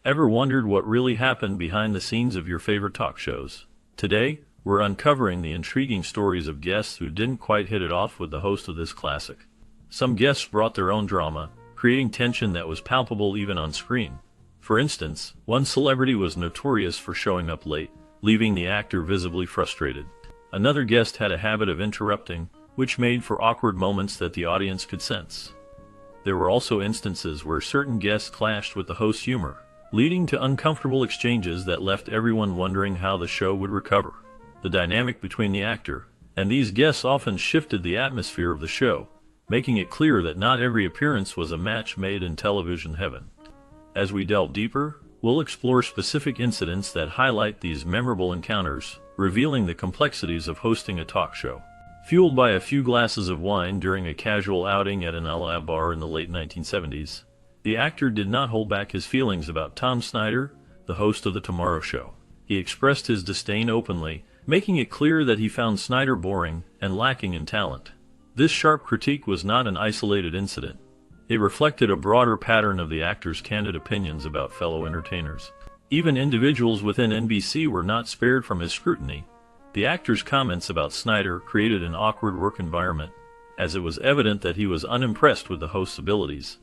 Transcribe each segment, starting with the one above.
Ever wondered what really happened behind the scenes of your favorite talk shows? Today, we're uncovering the intriguing stories of guests who didn't quite hit it off with the host of this classic. Some guests brought their own drama, creating tension that was palpable even on screen. For instance, one celebrity was notorious for showing up late, leaving the actor visibly frustrated. Another guest had a habit of interrupting, which made for awkward moments that the audience could sense. There were also instances where certain guests clashed with the host's humor, leading to uncomfortable exchanges that left everyone wondering how the show would recover. The dynamic between the actor and these guests often shifted the atmosphere of the show, making it clear that not every appearance was a match made in television heaven. As we delve deeper, we'll explore specific incidents that highlight these memorable encounters, revealing the complexities of hosting a talk show. Fueled by a few glasses of wine during a casual outing at an LA bar in the late 1970s, the actor did not hold back his feelings about Tom Snyder, the host of The Tomorrow Show. He expressed his disdain openly, making it clear that he found Snyder boring and lacking in talent. This sharp critique was not an isolated incident. It reflected a broader pattern of the actor's candid opinions about fellow entertainers. Even individuals within NBC were not spared from his scrutiny. The actor's comments about Snyder created an awkward work environment, as it was evident that he was unimpressed with the host's abilities.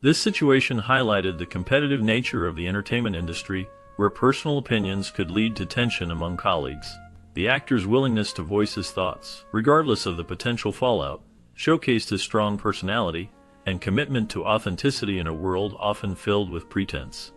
This situation highlighted the competitive nature of the entertainment industry, where personal opinions could lead to tension among colleagues. The actor's willingness to voice his thoughts, regardless of the potential fallout, showcased his strong personality and commitment to authenticity in a world often filled with pretense.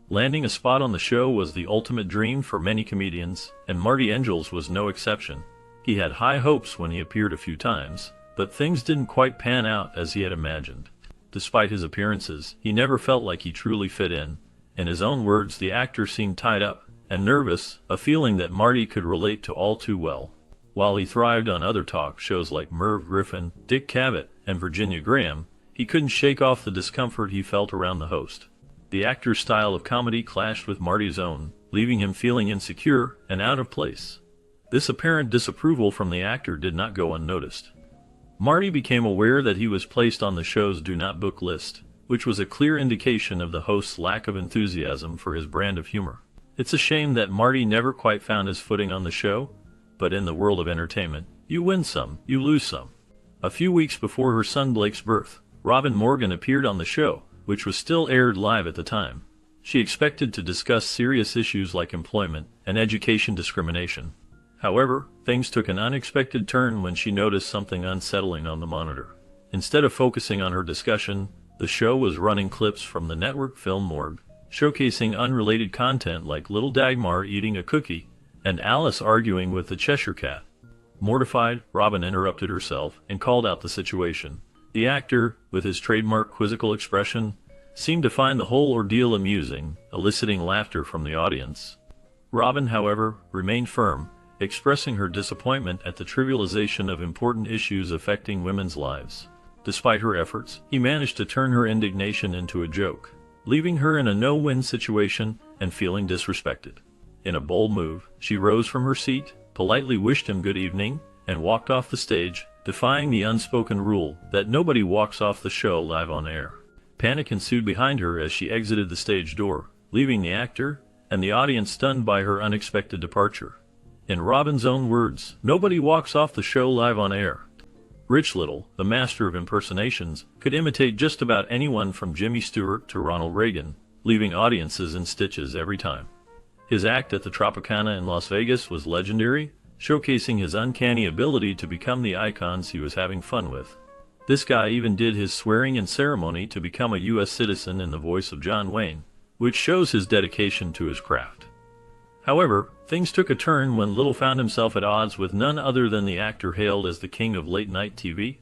Landing a spot on the show was the ultimate dream for many comedians, and Marty Angels was no exception. He had high hopes when he appeared a few times, but things didn't quite pan out as he had imagined. Despite his appearances, he never felt like he truly fit in. In his own words, the actor seemed tied up and nervous, a feeling that Marty could relate to all too well. While he thrived on other talk shows like Merv Griffin, Dick Cavett, and Virginia Graham, he couldn't shake off the discomfort he felt around the host. The actor's style of comedy clashed with Marty's own, leaving him feeling insecure and out of place. This apparent disapproval from the actor did not go unnoticed. Marty became aware that he was placed on the show's Do Not Book list, which was a clear indication of the host's lack of enthusiasm for his brand of humor. It's a shame that Marty never quite found his footing on the show, but in the world of entertainment, you win some, you lose some. A few weeks before her son Blake's birth, Robin Morgan appeared on the show, which was still aired live at the time. She expected to discuss serious issues like employment and education discrimination. However, things took an unexpected turn when she noticed something unsettling on the monitor. Instead of focusing on her discussion, the show was running clips from the network film Morgue, showcasing unrelated content like little Dagmar eating a cookie and Alice arguing with the Cheshire Cat. Mortified, Robin interrupted herself and called out the situation. The actor, with his trademark quizzical expression, seemed to find the whole ordeal amusing, eliciting laughter from the audience. Robin, however, remained firm, expressing her disappointment at the trivialization of important issues affecting women's lives. Despite her efforts, he managed to turn her indignation into a joke, leaving her in a no-win situation and feeling disrespected. In a bold move, she rose from her seat, politely wished him good evening, and walked off the stage, defying the unspoken rule that nobody walks off the show live on air. Panic ensued behind her as she exited the stage door, leaving the actor and the audience stunned by her unexpected departure. In Robin's own words, nobody walks off the show live on air. Rich Little, the master of impersonations, could imitate just about anyone from Jimmy Stewart to Ronald Reagan, leaving audiences in stitches every time. His act at the Tropicana in Las Vegas was legendary, showcasing his uncanny ability to become the icons he was having fun with. This guy even did his swearing-in ceremony to become a U.S. citizen in the voice of John Wayne, which shows his dedication to his craft. However, things took a turn when Little found himself at odds with none other than the actor hailed as the king of late-night TV.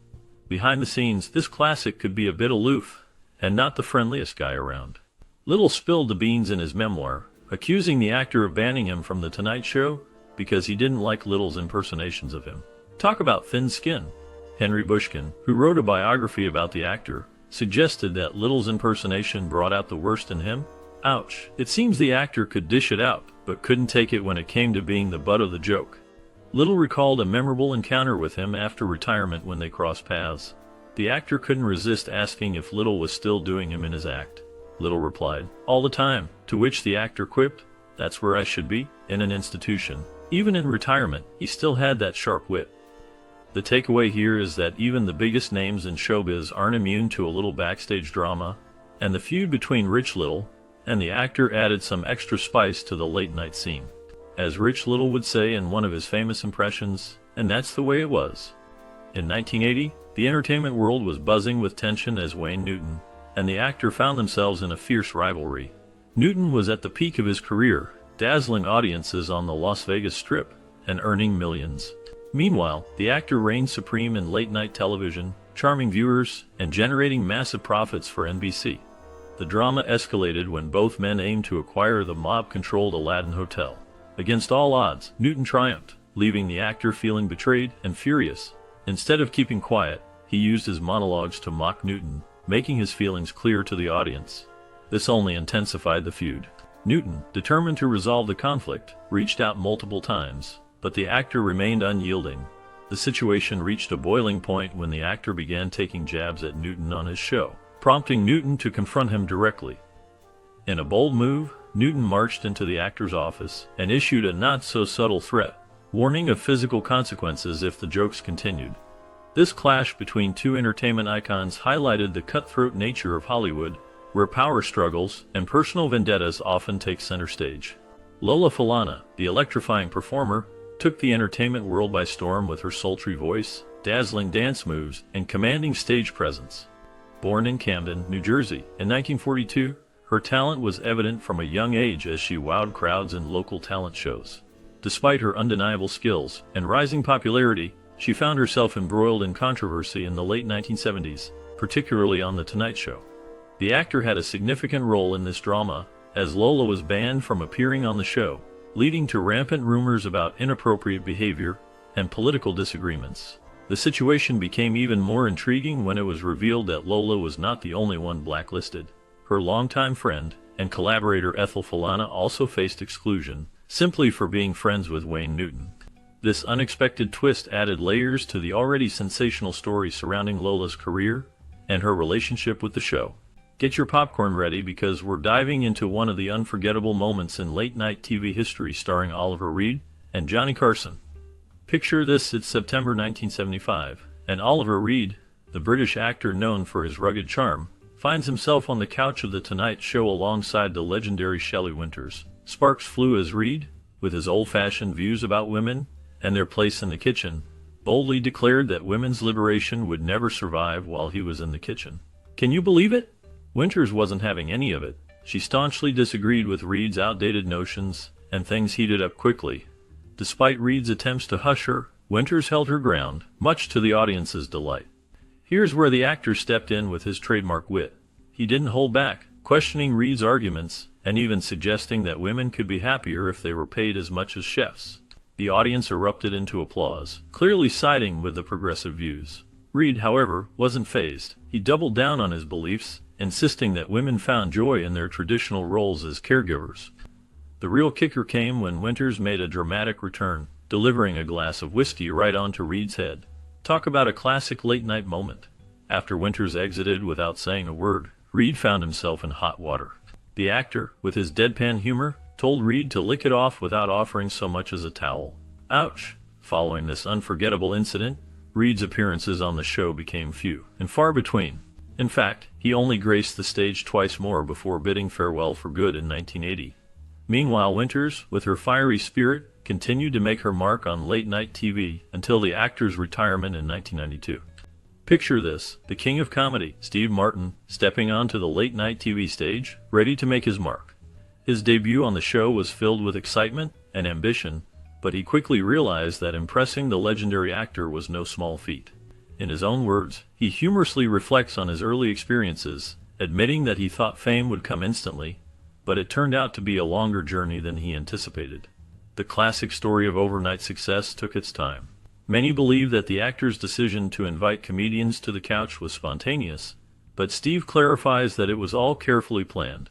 Behind the scenes, this classic could be a bit aloof, and not the friendliest guy around. Little spilled the beans in his memoir, accusing the actor of banning him from The Tonight Show because he didn't like Little's impersonations of him. Talk about thin skin. Henry Bushkin, who wrote a biography about the actor, suggested that Little's impersonation brought out the worst in him. Ouch. It seems the actor could dish it out, but couldn't take it when it came to being the butt of the joke. Little recalled a memorable encounter with him after retirement when they crossed paths. The actor couldn't resist asking if Little was still doing him in his act. Little replied. All the time, to which the actor quipped, that's where I should be, in an institution. Even in retirement, he still had that sharp wit. The takeaway here is that even the biggest names in showbiz aren't immune to a little backstage drama, and the feud between Rich Little and the actor added some extra spice to the late-night scene. As Rich Little would say in one of his famous impressions, and that's the way it was. In 1980, the entertainment world was buzzing with tension as Wayne Newton and the actor found themselves in a fierce rivalry. Newton was at the peak of his career, dazzling audiences on the Las Vegas Strip and earning millions. Meanwhile, the actor reigned supreme in late-night television, charming viewers and generating massive profits for NBC. The drama escalated when both men aimed to acquire the mob-controlled Aladdin Hotel. Against all odds, Newton triumphed, leaving the actor feeling betrayed and furious. Instead of keeping quiet, he used his monologues to mock Newton, making his feelings clear to the audience. This only intensified the feud. Newton, determined to resolve the conflict, reached out multiple times, but the actor remained unyielding. The situation reached a boiling point when the actor began taking jabs at Newton on his show, prompting Newton to confront him directly. In a bold move, Newton marched into the actor's office and issued a not-so-subtle threat, warning of physical consequences if the jokes continued. This clash between two entertainment icons highlighted the cutthroat nature of Hollywood, where power struggles and personal vendettas often take center stage. Lola Falana, the electrifying performer, took the entertainment world by storm with her sultry voice, dazzling dance moves, and commanding stage presence. Born in Camden, New Jersey, in 1942, her talent was evident from a young age as she wowed crowds in local talent shows. Despite her undeniable skills and rising popularity, she found herself embroiled in controversy in the late 1970s, particularly on The Tonight Show. The actor had a significant role in this drama, as Lola was banned from appearing on the show, leading to rampant rumors about inappropriate behavior and political disagreements. The situation became even more intriguing when it was revealed that Lola was not the only one blacklisted. Her longtime friend and collaborator Ethel Falana also faced exclusion, simply for being friends with Wayne Newton. This unexpected twist added layers to the already sensational story surrounding Lola's career and her relationship with the show. Get your popcorn ready because we're diving into one of the unforgettable moments in late-night TV history starring Oliver Reed and Johnny Carson. Picture this, it's September 1975, and Oliver Reed, the British actor known for his rugged charm, finds himself on the couch of The Tonight Show alongside the legendary Shelley Winters. Sparks flew as Reed, with his old-fashioned views about women and their place in the kitchen, boldly declared that women's liberation would never survive while he was in the kitchen. Can you believe it? Winters wasn't having any of it. She staunchly disagreed with Reed's outdated notions, and things heated up quickly. Despite Reed's attempts to hush her, Winters held her ground, much to the audience's delight. Here's where the actor stepped in with his trademark wit. He didn't hold back, questioning Reed's arguments, and even suggesting that women could be happier if they were paid as much as chefs. The audience erupted into applause, clearly siding with the progressive views. Reed, however, wasn't fazed. He doubled down on his beliefs, insisting that women found joy in their traditional roles as caregivers. The real kicker came when Winters made a dramatic return, delivering a glass of whiskey right onto Reed's head. Talk about a classic late-night moment. After Winters exited without saying a word, Reed found himself in hot water. The actor, with his deadpan humor, told Reed to lick it off without offering so much as a towel. Ouch! Following this unforgettable incident, Reed's appearances on the show became few and far between. In fact, he only graced the stage twice more before bidding farewell for good in 1980. Meanwhile, Winters, with her fiery spirit, continued to make her mark on late-night TV until the actor's retirement in 1992. Picture this, the king of comedy, Steve Martin, stepping onto the late-night TV stage, ready to make his mark. His debut on the show was filled with excitement and ambition, but he quickly realized that impressing the legendary actor was no small feat. In his own words, he humorously reflects on his early experiences, admitting that he thought fame would come instantly, but it turned out to be a longer journey than he anticipated. The classic story of overnight success took its time. Many believe that the actor's decision to invite comedians to the couch was spontaneous, but Steve clarifies that it was all carefully planned.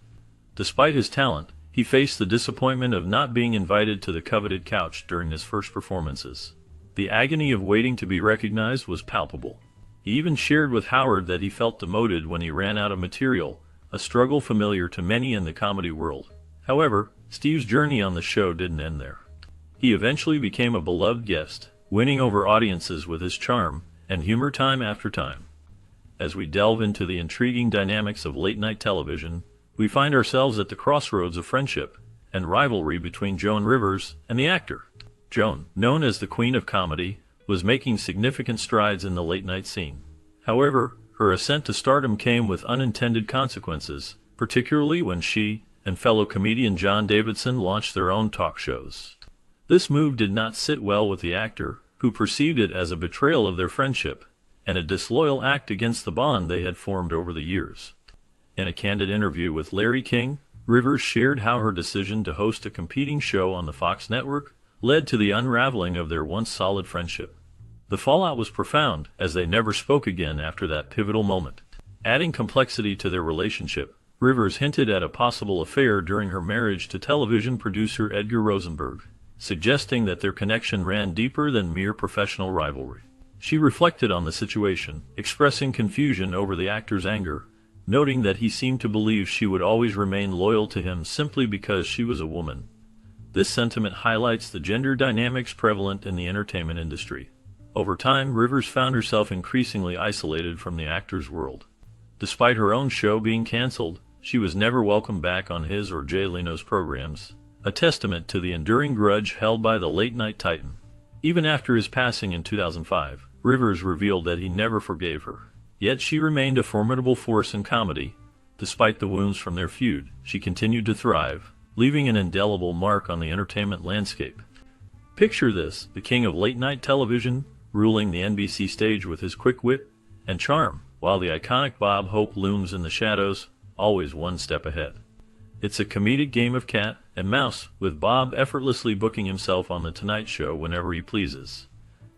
Despite his talent, he faced the disappointment of not being invited to the coveted couch during his first performances. The agony of waiting to be recognized was palpable. He even shared with Howard that he felt demoted when he ran out of material, a struggle familiar to many in the comedy world. However, Steve's journey on the show didn't end there. He eventually became a beloved guest, winning over audiences with his charm and humor time after time. As we delve into the intriguing dynamics of late-night television, we find ourselves at the crossroads of friendship and rivalry between Joan Rivers and the actor. Joan, known as the Queen of Comedy, was making significant strides in the late-night scene. However, her ascent to stardom came with unintended consequences, particularly when she and fellow comedian John Davidson launched their own talk shows. This move did not sit well with the actor, who perceived it as a betrayal of their friendship and a disloyal act against the bond they had formed over the years. In a candid interview with Larry King, Rivers shared how her decision to host a competing show on the Fox network led to the unraveling of their once solid friendship. The fallout was profound, as they never spoke again after that pivotal moment. Adding complexity to their relationship, Rivers hinted at a possible affair during her marriage to television producer Edgar Rosenberg, suggesting that their connection ran deeper than mere professional rivalry. She reflected on the situation, expressing confusion over the actor's anger, noting that he seemed to believe she would always remain loyal to him simply because she was a woman. This sentiment highlights the gender dynamics prevalent in the entertainment industry. Over time, Rivers found herself increasingly isolated from the actor's world. Despite her own show being canceled, she was never welcomed back on his or Jay Leno's programs, a testament to the enduring grudge held by the late-night titan. Even after his passing in 2005, Rivers revealed that he never forgave her. Yet she remained a formidable force in comedy. Despite the wounds from their feud, she continued to thrive, leaving an indelible mark on the entertainment landscape. Picture this, the king of late-night television, ruling the NBC stage with his quick wit and charm, while the iconic Bob Hope looms in the shadows, always one step ahead. It's a comedic game of cat and mouse, with Bob effortlessly booking himself on The Tonight Show whenever he pleases.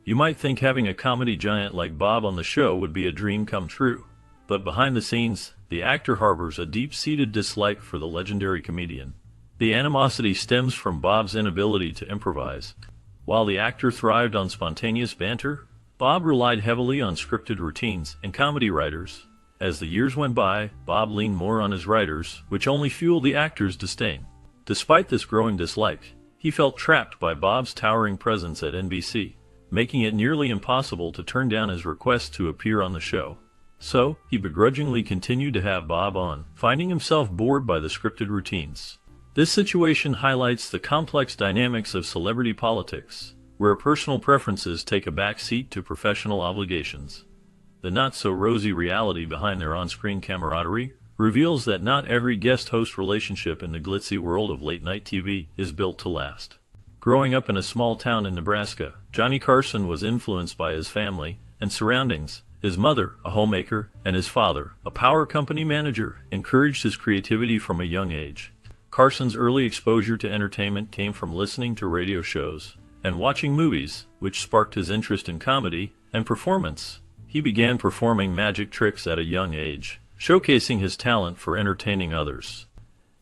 You might think having a comedy giant like Bob on the show would be a dream come true, but behind the scenes, the actor harbors a deep-seated dislike for the legendary comedian. The animosity stems from Bob's inability to improvise. While the actor thrived on spontaneous banter, Bob relied heavily on scripted routines and comedy writers. As the years went by, Bob leaned more on his writers, which only fueled the actor's disdain. Despite this growing dislike, he felt trapped by Bob's towering presence at NBC, making it nearly impossible to turn down his request to appear on the show. So, he begrudgingly continued to have Bob on, finding himself bored by the scripted routines. This situation highlights the complex dynamics of celebrity politics, where personal preferences take a back seat to professional obligations. The not-so-rosy reality behind their on-screen camaraderie reveals that not every guest-host relationship in the glitzy world of late-night TV is built to last. Growing up in a small town in Nebraska, Johnny Carson was influenced by his family and surroundings. His mother, a homemaker, and his father, a power company manager, encouraged his creativity from a young age. Carson's early exposure to entertainment came from listening to radio shows and watching movies, which sparked his interest in comedy and performance. He began performing magic tricks at a young age, showcasing his talent for entertaining others.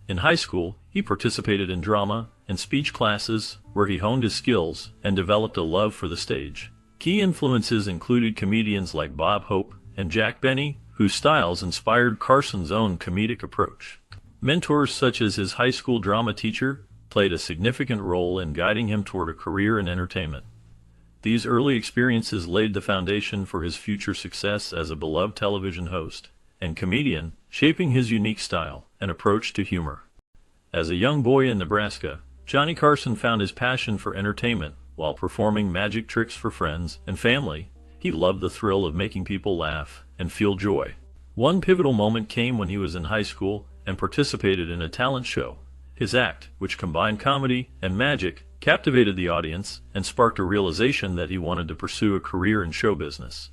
In high school, he participated in drama and speech classes, where he honed his skills and developed a love for the stage. Key influences included comedians like Bob Hope and Jack Benny, whose styles inspired Carson's own comedic approach. Mentors such as his high school drama teacher played a significant role in guiding him toward a career in entertainment. These early experiences laid the foundation for his future success as a beloved television host and comedian, shaping his unique style and approach to humor. As a young boy in Nebraska, Johnny Carson found his passion for entertainment while performing magic tricks for friends and family. He loved the thrill of making people laugh and feel joy. One pivotal moment came when he was in high school and participated in a talent show. His act, which combined comedy and magic, captivated the audience and sparked a realization that he wanted to pursue a career in show business.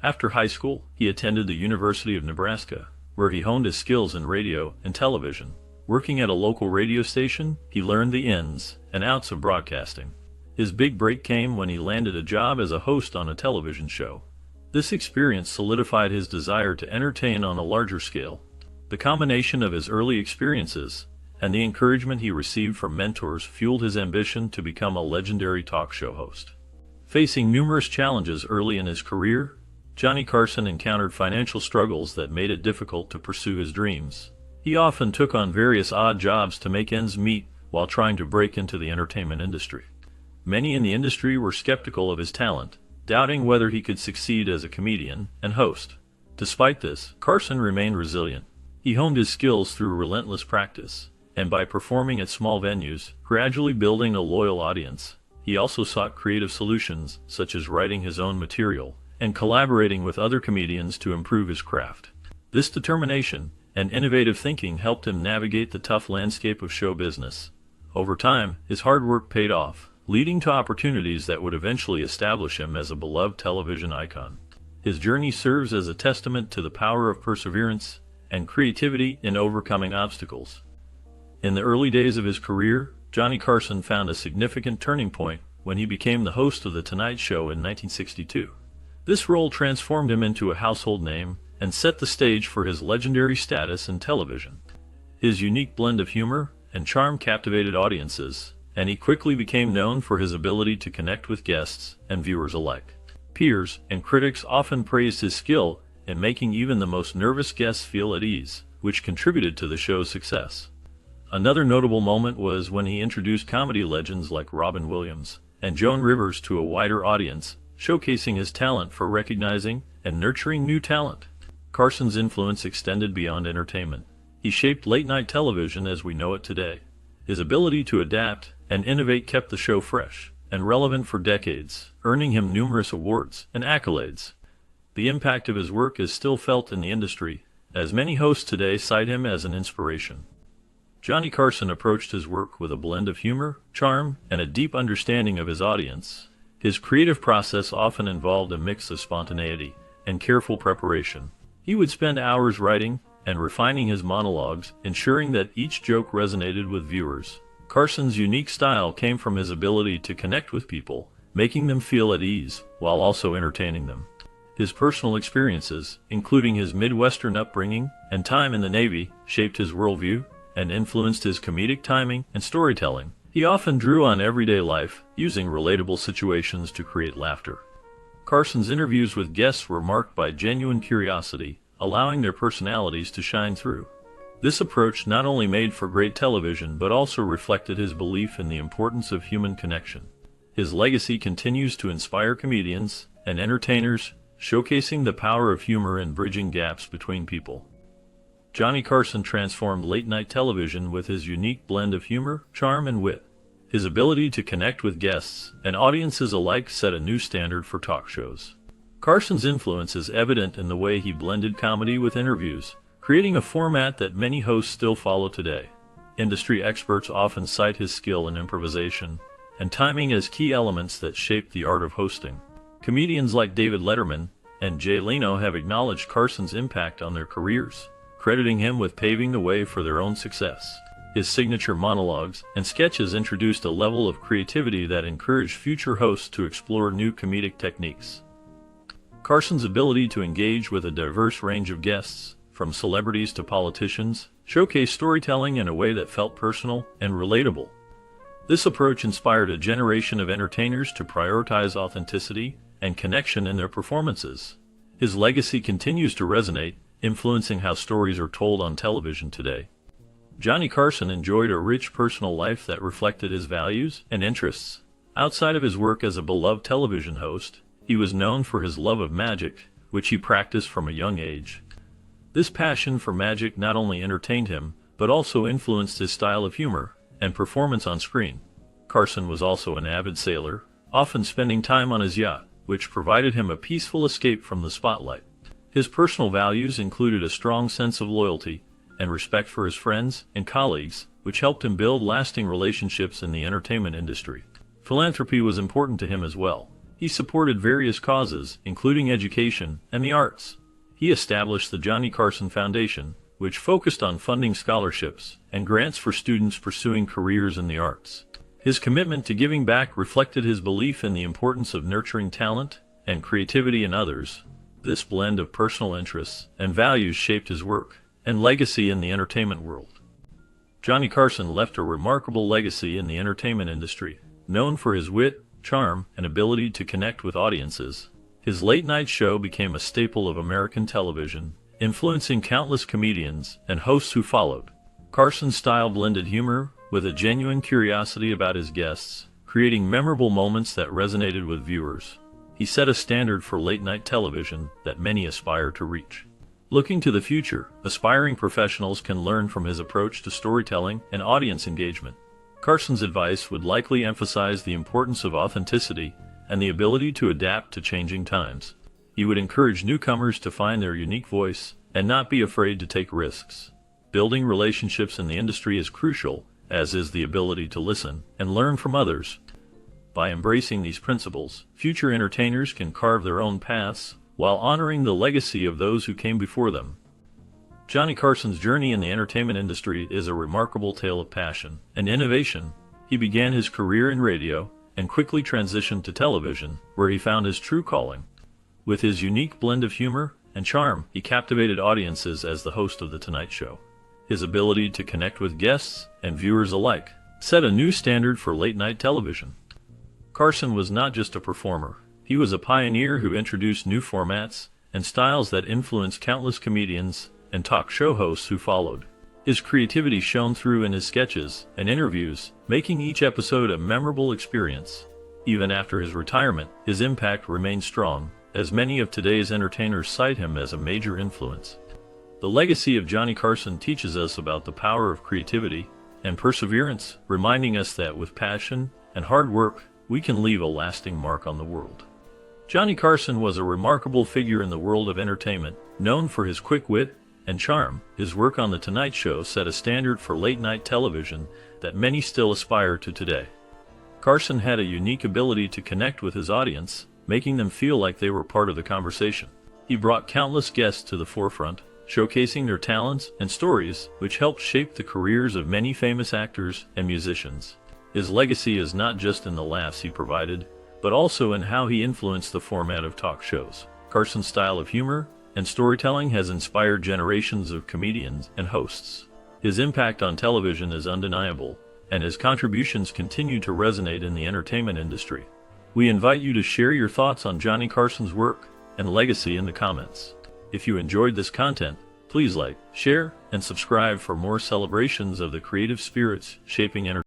After high school, he attended the University of Nebraska, where he honed his skills in radio and television. Working at a local radio station, he learned the ins and outs of broadcasting. His big break came when he landed a job as a host on a television show. This experience solidified his desire to entertain on a larger scale. The combination of his early experiences and the encouragement he received from mentors fueled his ambition to become a legendary talk show host. Facing numerous challenges early in his career, Johnny Carson encountered financial struggles that made it difficult to pursue his dreams. He often took on various odd jobs to make ends meet while trying to break into the entertainment industry. Many in the industry were skeptical of his talent, doubting whether he could succeed as a comedian and host. Despite this, Carson remained resilient. He honed his skills through relentless practice, and by performing at small venues, gradually building a loyal audience. He also sought creative solutions, such as writing his own material and collaborating with other comedians to improve his craft. This determination and innovative thinking helped him navigate the tough landscape of show business. Over time, his hard work paid off, leading to opportunities that would eventually establish him as a beloved television icon. His journey serves as a testament to the power of perseverance and creativity in overcoming obstacles. In the early days of his career, Johnny Carson found a significant turning point when he became the host of The Tonight Show in 1962. This role transformed him into a household name and set the stage for his legendary status in television. His unique blend of humor and charm captivated audiences, and he quickly became known for his ability to connect with guests and viewers alike. Peers and critics often praised his skill in making even the most nervous guests feel at ease, which contributed to the show's success. Another notable moment was when he introduced comedy legends like Robin Williams and Joan Rivers to a wider audience, showcasing his talent for recognizing and nurturing new talent. Carson's influence extended beyond entertainment. He shaped late-night television as we know it today. His ability to adapt and innovate kept the show fresh and relevant for decades, earning him numerous awards and accolades. The impact of his work is still felt in the industry, as many hosts today cite him as an inspiration. Johnny Carson approached his work with a blend of humor, charm, and a deep understanding of his audience. His creative process often involved a mix of spontaneity and careful preparation. He would spend hours writing and refining his monologues, ensuring that each joke resonated with viewers. Carson's unique style came from his ability to connect with people, making them feel at ease while also entertaining them. His personal experiences, including his Midwestern upbringing and time in the Navy, shaped his worldview and influenced his comedic timing and storytelling. He often drew on everyday life, using relatable situations to create laughter. Carson's interviews with guests were marked by genuine curiosity, allowing their personalities to shine through. This approach not only made for great television but also reflected his belief in the importance of human connection. His legacy continues to inspire comedians and entertainers, showcasing the power of humor in bridging gaps between people. Johnny Carson transformed late-night television with his unique blend of humor, charm, and wit. His ability to connect with guests and audiences alike set a new standard for talk shows. Carson's influence is evident in the way he blended comedy with interviews, creating a format that many hosts still follow today. Industry experts often cite his skill in improvisation and timing as key elements that shaped the art of hosting. Comedians like David Letterman and Jay Leno have acknowledged Carson's impact on their careers, crediting him with paving the way for their own success. His signature monologues and sketches introduced a level of creativity that encouraged future hosts to explore new comedic techniques. Carson's ability to engage with a diverse range of guests, from celebrities to politicians, showcased storytelling in a way that felt personal and relatable. This approach inspired a generation of entertainers to prioritize authenticity and connection in their performances. His legacy continues to resonate, influencing how stories are told on television today. Johnny Carson enjoyed a rich personal life that reflected his values and interests. Outside of his work as a beloved television host, he was known for his love of magic, which he practiced from a young age. This passion for magic not only entertained him, but also influenced his style of humor and performance on screen. Carson was also an avid sailor, often spending time on his yacht, which provided him a peaceful escape from the spotlight. His personal values included a strong sense of loyalty and respect for his friends and colleagues, which helped him build lasting relationships in the entertainment industry. Philanthropy was important to him as well. He supported various causes, including education and the arts. He established the Johnny Carson Foundation, which focused on funding scholarships and grants for students pursuing careers in the arts. His commitment to giving back reflected his belief in the importance of nurturing talent and creativity in others. This blend of personal interests and values shaped his work and legacy in the entertainment world. Johnny Carson left a remarkable legacy in the entertainment industry, known for his wit, charm, and ability to connect with audiences. His His late-night show became a staple of American television, influencing countless comedians and hosts who followed. Carson's style blended humor with a genuine curiosity about his guests, creating memorable moments that resonated with viewers. He set a standard for late-night television that many aspire to reach. Looking to the future, aspiring professionals can learn from his approach to storytelling and audience engagement. Carson's advice would likely emphasize the importance of authenticity and the ability to adapt to changing times. He would encourage newcomers to find their unique voice and not be afraid to take risks. Building relationships in the industry is crucial, as is the ability to listen and learn from others. By embracing these principles, future entertainers can carve their own paths while honoring the legacy of those who came before them. Johnny Carson's journey in the entertainment industry is a remarkable tale of passion and innovation. He began his career in radio and quickly transitioned to television, where he found his true calling. With his unique blend of humor and charm, he captivated audiences as the host of The Tonight Show. His ability to connect with guests and viewers alike set a new standard for late-night television. Carson was not just a performer. He was a pioneer who introduced new formats and styles that influenced countless comedians and talk show hosts who followed. His creativity shone through in his sketches and interviews, making each episode a memorable experience. Even after his retirement, his impact remained strong, as many of today's entertainers cite him as a major influence. The legacy of Johnny Carson teaches us about the power of creativity and perseverance, reminding us that with passion and hard work, we can leave a lasting mark on the world. Johnny Carson was a remarkable figure in the world of entertainment, known for his quick wit and charm. His work on The Tonight Show set a standard for late-night television that many still aspire to today. Carson had a unique ability to connect with his audience, making them feel like they were part of the conversation. He brought countless guests to the forefront, showcasing their talents and stories, which helped shape the careers of many famous actors and musicians. His legacy is not just in the laughs he provided, but also in how he influenced the format of talk shows. Carson's style of humor and storytelling has inspired generations of comedians and hosts. His impact on television is undeniable, and his contributions continue to resonate in the entertainment industry. We invite you to share your thoughts on Johnny Carson's work and legacy in the comments. If you enjoyed this content, please like, share, and subscribe for more celebrations of the creative spirits shaping entertainment.